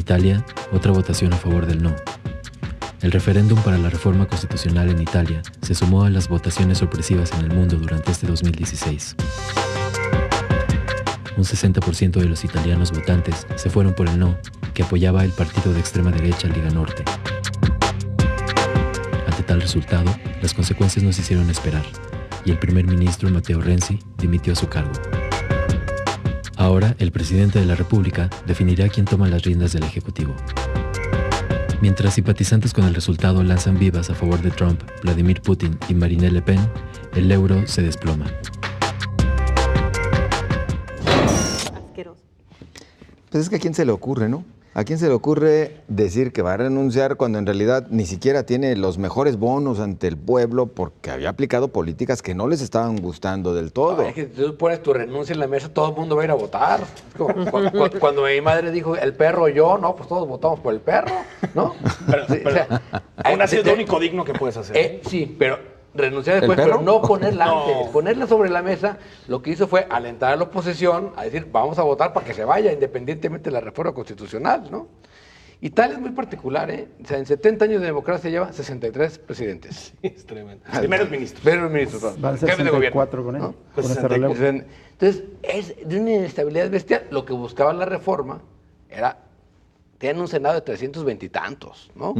Italia, otra votación a favor del no. El referéndum para la reforma constitucional en Italia se sumó a las votaciones sorpresivas en el mundo durante este 2016. Un 60% de los italianos votantes se fueron por el no, que apoyaba el partido de extrema derecha Lega Norte. Ante tal resultado, las consecuencias no se hicieron esperar, y el primer ministro Matteo Renzi dimitió a su cargo. Ahora, el presidente de la República definirá quién toma las riendas del Ejecutivo. Mientras simpatizantes con el resultado lanzan vivas a favor de Trump, Vladimir Putin y Marine Le Pen, el euro se desploma. Pues es que a quién se le ocurre, ¿no? ¿A quién se le ocurre decir que va a renunciar cuando en realidad ni siquiera tiene los mejores bonos ante el pueblo porque había aplicado políticas que no les estaban gustando del todo? Es que tú pones tu renuncia en la mesa, todo el mundo va a ir a votar. Cuando mi madre dijo, el perro yo, no, pues todos votamos por el perro, ¿no? Pero, o sea, aún así es lo único digno que puedes hacer. Sí, pero renunciar después, pero no ponerla antes. Ponerla sobre la mesa, lo que hizo fue alentar a la oposición a decir, vamos a votar para que se vaya, independientemente de la reforma constitucional, ¿no? Italia es muy particular, ¿eh? O sea, en 70 años de democracia lleva 63 presidentes. Sí, es tremendo. Primeros ministros. Primeros ministros, van a ser 64 con él. ¿no? Con ese relevo. Entonces, es de una inestabilidad bestial. Lo que buscaba la reforma era... Tienen un Senado de 320 y tantos, ¿no?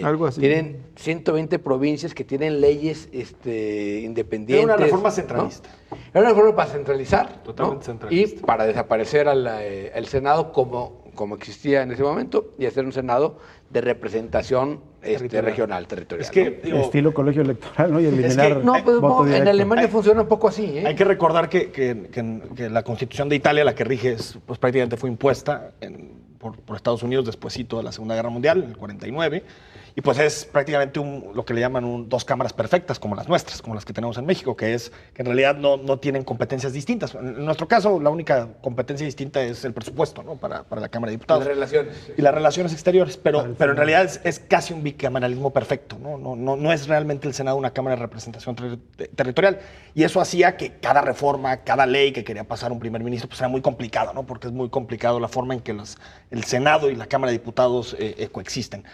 Algo así. Tienen 120 provincias que tienen leyes independientes. Era una reforma centralista. ¿No? Era una reforma para centralizar. Totalmente, ¿no? centralista. Y para desaparecer el Senado como existía en ese momento y hacer un Senado de representación regional, territorial. Es que, ¿no? Estilo colegio electoral, ¿no? Y eliminar voto directo. En Alemania funciona un poco así, ¿eh? Hay que recordar que la Constitución de Italia, la que rige, pues prácticamente fue impuesta por Estados Unidos despuesito de la Segunda Guerra Mundial, en el 49, y pues es prácticamente lo que le llaman dos cámaras perfectas, como las nuestras, como las que tenemos en México, que es que en realidad no tienen competencias distintas. En nuestro caso, la única competencia distinta es el presupuesto, ¿no? Para la Cámara de Diputados. Las relaciones. Y las relaciones exteriores, pero en realidad es casi un bicameralismo perfecto, ¿no? No es realmente el Senado una Cámara de representación territorial, y eso hacía que cada reforma, cada ley que quería pasar un primer ministro, pues era muy complicado, ¿no? Porque es muy complicado la forma en que el Senado y la Cámara de Diputados coexisten.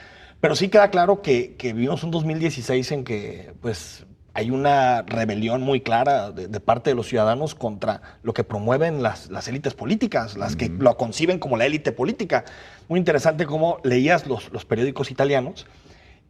Pero sí queda claro que vivimos un 2016 en que pues, hay una rebelión muy clara de parte de los ciudadanos contra lo que promueven las élites políticas, las que lo conciben como la élite política. Muy interesante cómo leías los periódicos italianos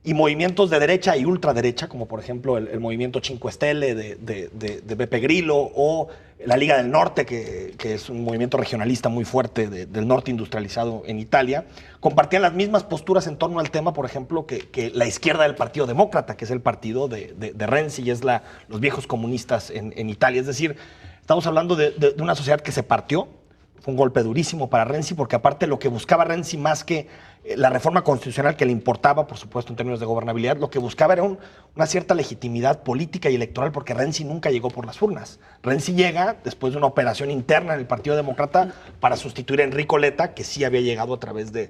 y movimientos de derecha y ultraderecha, como por ejemplo el movimiento Cinque Stelle de Beppe Grillo o la Liga del Norte, que es un movimiento regionalista muy fuerte del norte industrializado en Italia, compartían las mismas posturas en torno al tema, por ejemplo, que la izquierda del Partido Demócrata, que es el partido de Renzi y es los viejos comunistas en Italia. Es decir, estamos hablando de una sociedad que se partió. Fue un golpe durísimo para Renzi, porque aparte lo que buscaba Renzi más que la reforma constitucional que le importaba, por supuesto, en términos de gobernabilidad, lo que buscaba era una cierta legitimidad política y electoral, porque Renzi nunca llegó por las urnas. Renzi llega después de una operación interna en el Partido Demócrata para sustituir a Enrico Letta, que sí había llegado a través de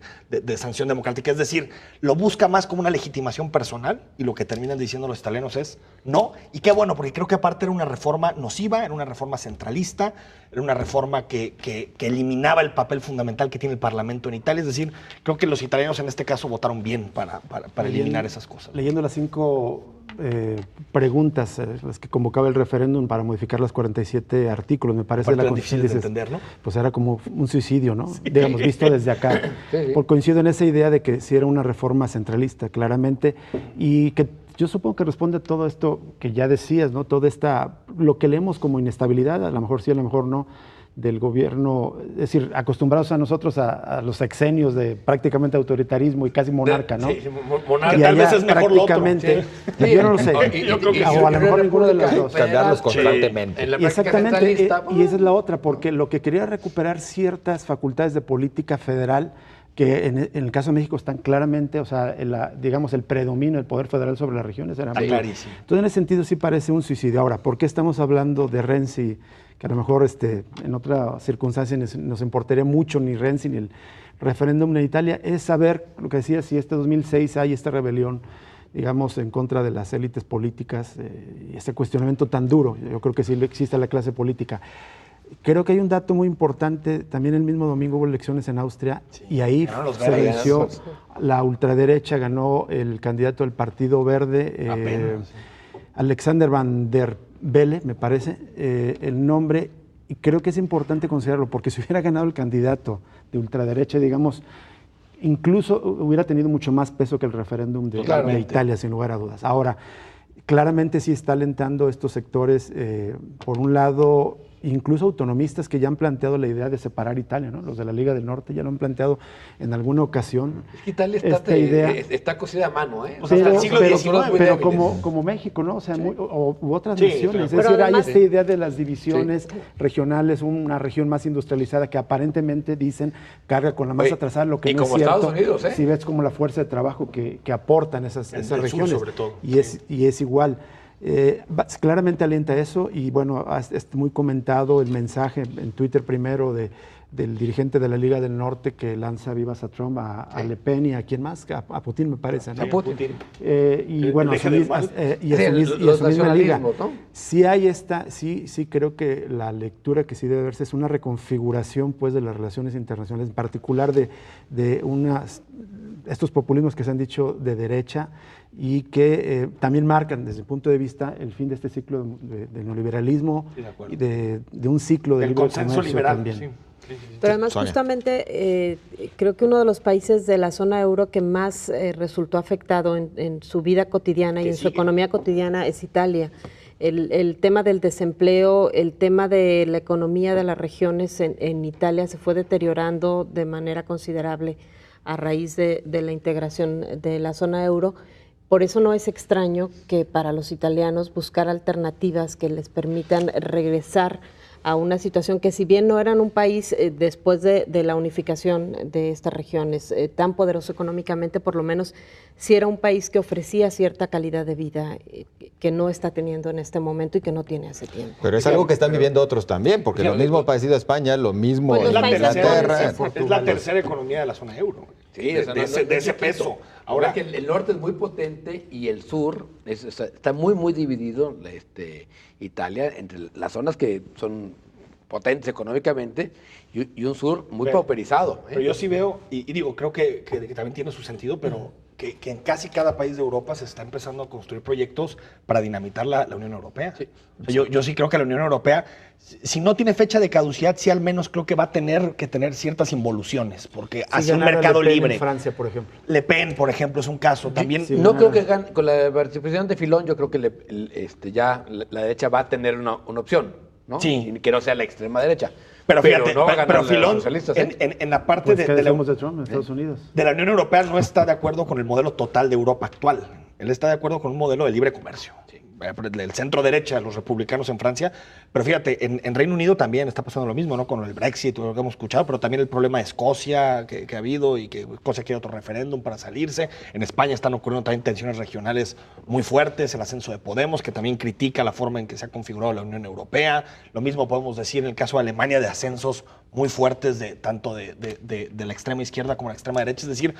sanción democrática. Es decir, lo busca más como una legitimación personal, y lo que terminan diciendo los italianos es no. Y qué bueno, porque creo que aparte era una reforma nociva, era una reforma centralista, era una reforma que eliminaba el papel fundamental que tiene el Parlamento en Italia. Es decir, creo que los italianos en este caso votaron bien para eliminar esas cosas. Leyendo las 5 preguntas, las que convocaba el referéndum para modificar los 47 artículos, me parece, de la Constitución, difícil de entender, ¿no? Pues era como un suicidio, ¿no? Sí. Digamos, visto desde acá. Sí. Por coincido en esa idea de que sí era una reforma centralista, claramente, y que yo supongo que responde a todo esto que ya decías, ¿no? Todo lo que leemos como inestabilidad, a lo mejor sí, a lo mejor no, del gobierno, es decir, acostumbrados a nosotros a los sexenios de prácticamente autoritarismo y casi monarca, ¿no? Sí, monarca. Y tal vez es mejor prácticamente, yo no lo sé, yo creo que o a lo mejor ninguno de los dos. Cambiarlos constantemente. En la Y exactamente, centralista, y esa es la otra, porque lo que quería recuperar ciertas facultades de política federal que en el caso de México están claramente, o sea, digamos, el predominio del poder federal sobre las regiones era muy clarísimo. Entonces, en ese sentido sí parece un suicidio. Ahora, ¿por qué estamos hablando de Renzi? Que a lo mejor en otra circunstancia nos importaría mucho ni Renzi ni el referéndum en Italia, es saber, lo que decía, si este 2006 hay esta rebelión, digamos, en contra de las élites políticas, y ese cuestionamiento tan duro. Yo creo que sí existe la clase política. Creo que hay un dato muy importante, también el mismo domingo hubo elecciones en Austria y ahí se venció la ultraderecha, ganó el candidato del Partido Verde, Alexander Van der Belle, me parece, el nombre, y creo que es importante considerarlo, porque si hubiera ganado el candidato de ultraderecha, digamos, incluso hubiera tenido mucho más peso que el referéndum de Italia, sin lugar a dudas. Ahora, claramente sí está alentando estos sectores, por un lado, incluso autonomistas que ya han planteado la idea de separar Italia, ¿no? Los de la Liga del Norte ya lo han planteado en alguna ocasión. Es que Italia está cosida a mano, ¿eh? O sea, hasta el siglo XIX, pero como México, ¿no? O sea, u otras naciones. Es decir, hay esta idea de las divisiones regionales, una región más industrializada que aparentemente dicen carga con la más atrasada, lo que no es cierto. Estados Unidos, si ves como la fuerza de trabajo que aportan esas regiones. Sur, sobre todo. Y es igual. Claramente alienta eso y bueno, es muy comentado el mensaje en Twitter primero del dirigente de la Liga del Norte que lanza vivas a Trump, a Le Pen y a quién más, a Putin me parece, ¿no? A Putin. Y bueno, a su misma liga. ¿No? Sí hay sí creo que la lectura que sí debe verse es una reconfiguración pues de las relaciones internacionales, en particular de estos populismos que se han dicho de derecha y que también marcan desde el punto de vista el fin de este ciclo de neoliberalismo y de un ciclo de libre comercio liberal, también. Sí. Pero además justamente creo que uno de los países de la zona euro que más resultó afectado en su vida cotidiana y en su economía cotidiana es Italia. El tema del desempleo, el tema de la economía de las regiones en Italia se fue deteriorando de manera considerable a raíz de la integración de la zona euro. Por eso no es extraño que para los italianos buscar alternativas que les permitan regresar a una situación que si bien no eran un país después de la unificación de estas regiones tan poderoso económicamente, por lo menos sí era un país que ofrecía cierta calidad de vida que no está teniendo en este momento y que no tiene hace tiempo. Pero es algo que están viviendo otros también, porque lo mismo ha parecido a España, lo mismo en Inglaterra. Es la tercera economía de la zona euro. Sí, de ese peso. Ahora que el norte es muy potente y el sur está muy dividido, Italia, entre las zonas que son potentes económicamente y un sur muy pauperizado. Pero yo sí veo, y digo, creo que también tiene su sentido, pero que en casi cada país de Europa se está empezando a construir proyectos para dinamitar la Unión Europea. Sí. O sea, yo sí creo que la Unión Europea, si no tiene fecha de caducidad, sí al menos creo que va a tener que tener ciertas involuciones, porque hacia un mercado libre. En Francia, por ejemplo. Le Pen, por ejemplo, es un caso. También. No creo que con la participación de Filón, yo creo que ya la derecha va a tener una opción, ¿no? Sí. Y que no sea la extrema derecha. Pero fíjate, pero Filón, en la parte de Trump en Estados Unidos. De la Unión Europea no está de acuerdo con el modelo total de Europa actual. Él está de acuerdo con un modelo de libre comercio. Sí. El centro derecha, los republicanos en Francia. Pero fíjate, en Reino Unido también está pasando lo mismo, ¿no? Con el Brexit, lo que hemos escuchado, pero también el problema de Escocia que ha habido y que Escocia quiere otro referéndum para salirse. En España están ocurriendo también tensiones regionales muy fuertes, el ascenso de Podemos, que también critica la forma en que se ha configurado la Unión Europea. Lo mismo podemos decir en el caso de Alemania, de ascensos muy fuertes tanto de la extrema izquierda como la extrema derecha. Es decir,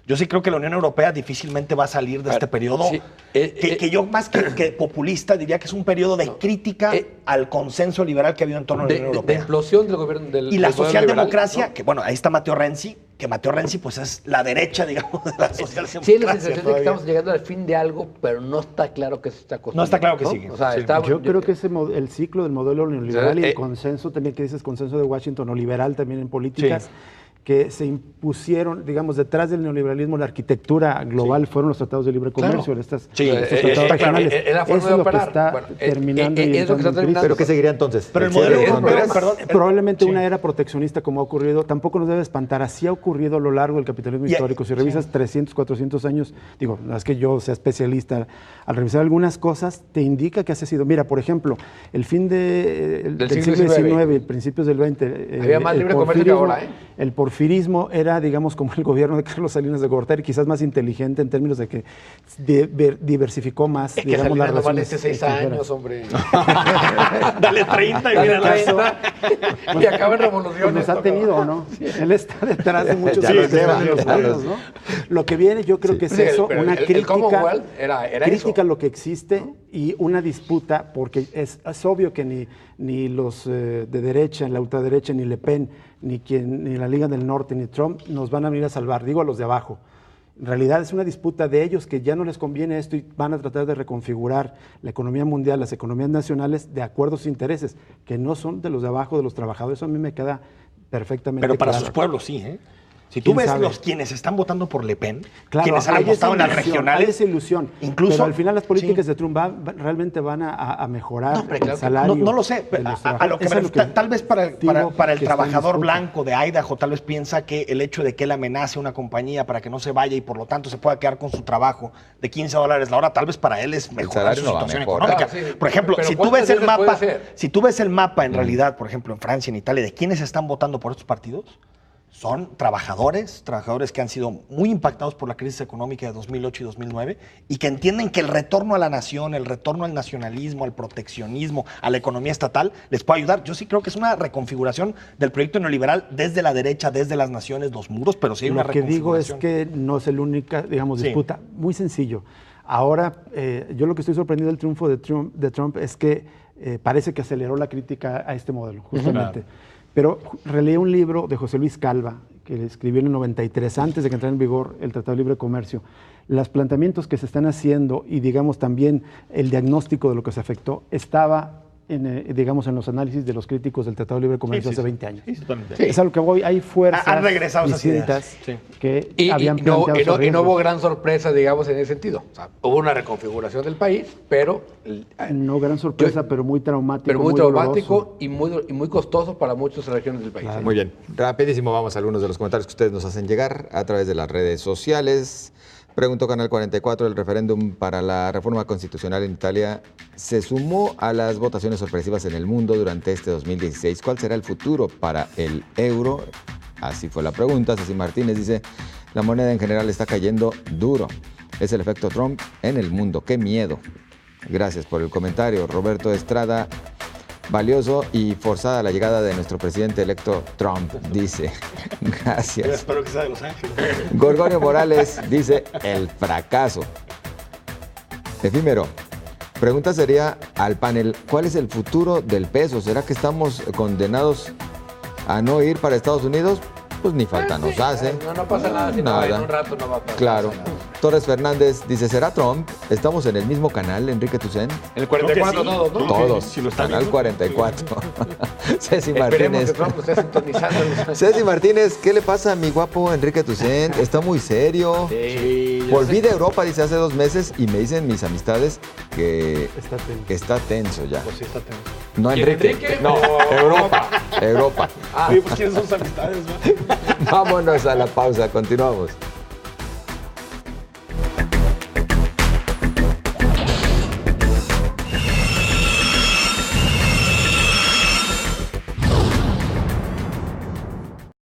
yo sí creo que la Unión Europea difícilmente va a salir de este periodo, sí, que yo más que populista diría que es un periodo de crítica al consenso liberal que ha habido en torno a la Unión Europea. De implosión del gobierno del Y la socialdemocracia, ¿no? Que bueno, ahí está Matteo Renzi, que Matteo Renzi pues es la derecha, digamos, de la socialdemocracia. Sí, la sensación de que estamos llegando al fin de algo, pero no está claro que se está construyendo. No está claro que sigue. O sea, yo creo que el ciclo del modelo neoliberal y el consenso, también que dices consenso de Washington o liberal también en políticas, sí, que se impusieron, digamos, detrás del neoliberalismo, la arquitectura global fueron los tratados de libre comercio, estos tratados regionales. Era eso es lo que está terminando. ¿Pero qué seguiría entonces? Pero el modelo probablemente una era proteccionista como ha ocurrido, tampoco nos debe espantar, así ha ocurrido a lo largo del capitalismo histórico. Si revisas 300, 400 años, digo, no es que yo sea especialista, al revisar algunas cosas te indica que así ha sido. Mira, por ejemplo, el fin del siglo XIX y principios del XX, había más libre comercio que ahora, el porfirismo era, digamos, como el gobierno de Carlos Salinas de Gortari, quizás más inteligente en términos de que diversificó más, es que digamos, las relaciones. 6 años, hombre. Dale 30 y mira la 30. Y acaba en revolución. Nos ha tenido, ¿o no? Sí. Él está detrás de muchos años, ¿no? Lo que viene, yo creo que es eso, una crítica, era crítica a lo que existe y una disputa, porque es obvio que ni los de derecha, la ultraderecha, ni Le Pen, ni la Liga del Norte, ni Trump nos van a venir a salvar, digo a los de abajo. En realidad es una disputa de ellos que ya no les conviene esto y van a tratar de reconfigurar la economía mundial, las economías nacionales de acuerdo a sus intereses, que no son de los de abajo, de los trabajadores. Eso a mí me queda perfectamente claro. Pero para claro. sus pueblos sí, ¿eh? Si tú ves quienes están votando por Le Pen, quienes han votado en las regionales, hay esa ilusión. Incluso, pero al final las políticas de Trump realmente van a mejorar el salario. No lo sé. A lo que me refiero, tal vez para el trabajador blanco de Idaho, tal vez piensa que el hecho de que él amenace a una compañía para que no se vaya y por lo tanto se pueda quedar con su trabajo de $15 la hora, tal vez para él es mejorar su situación económica. Claro, sí. Por ejemplo, si tú ves el mapa en realidad, por ejemplo, en Francia, en Italia, de quiénes están votando por estos partidos, son trabajadores que han sido muy impactados por la crisis económica de 2008 y 2009 y que entienden que el retorno a la nación, el retorno al nacionalismo, al proteccionismo, a la economía estatal, les puede ayudar. Yo sí creo que es una reconfiguración del proyecto neoliberal desde la derecha, desde las naciones, los muros, pero sí hay una reconfiguración. Lo que digo es que no es la única, disputa. Muy sencillo. Ahora, yo lo que estoy sorprendido del triunfo de Trump es que parece que aceleró la crítica a este modelo, justamente. Claro. Pero releí un libro de José Luis Calva, que escribió en el 93, antes de que entrara en vigor el Tratado de Libre Comercio. Los planteamientos que se están haciendo y, digamos, también el diagnóstico de lo que se afectó estaba en los análisis de los críticos del Tratado de Libre Comercio hace 20 años. Sí. Es a lo que voy. Hay fuerzas han regresado distintas que habían planteado y no hubo gran sorpresa, digamos, en ese sentido. O sea, hubo una reconfiguración del país, pero... No gran sorpresa, pero muy traumático. Pero muy traumático y muy costoso para muchas regiones del país. Claro. Muy bien. Rapidísimo, vamos a algunos de los comentarios que ustedes nos hacen llegar a través de las redes sociales. Preguntó Canal 44, el referéndum para la reforma constitucional en Italia se sumó a las votaciones sorpresivas en el mundo durante este 2016. ¿Cuál será el futuro para el euro? Así fue la pregunta. Ceci Martínez dice, la moneda en general está cayendo duro. Es el efecto Trump en el mundo. ¡Qué miedo! Gracias por el comentario. Roberto Estrada, valioso y forzada la llegada de nuestro presidente electo Trump, dice. Gracias. Yo espero que sea de Los Ángeles. Gorgonio Morales dice, el fracaso. Efímero. Pregunta sería al panel, ¿cuál es el futuro del peso? ¿Será que estamos condenados a no ir para Estados Unidos? Pues ni falta nos hace. No pasa nada, si no, en un rato no va a pasar. Claro. Torres Fernández dice, ¿será Trump? ¿Estamos en el mismo canal, Enrique Tucent? El 44 sí. todos, ¿no? Todos. Sí, lo canal viendo. 44. Ceci Esperemos Martínez. que Trump esté sintonizando. Ceci Martínez, ¿qué le pasa a mi guapo Enrique Tucent? Está muy serio. Sí. Volví de Europa, dice, hace 2 meses y me dicen mis amistades que Está tenso. está tenso ya. Pues sí, está tenso. No, Enrique. No, Europa. Oye, pues ¿quiénes son sus amistades, man? Vámonos a la pausa, continuamos.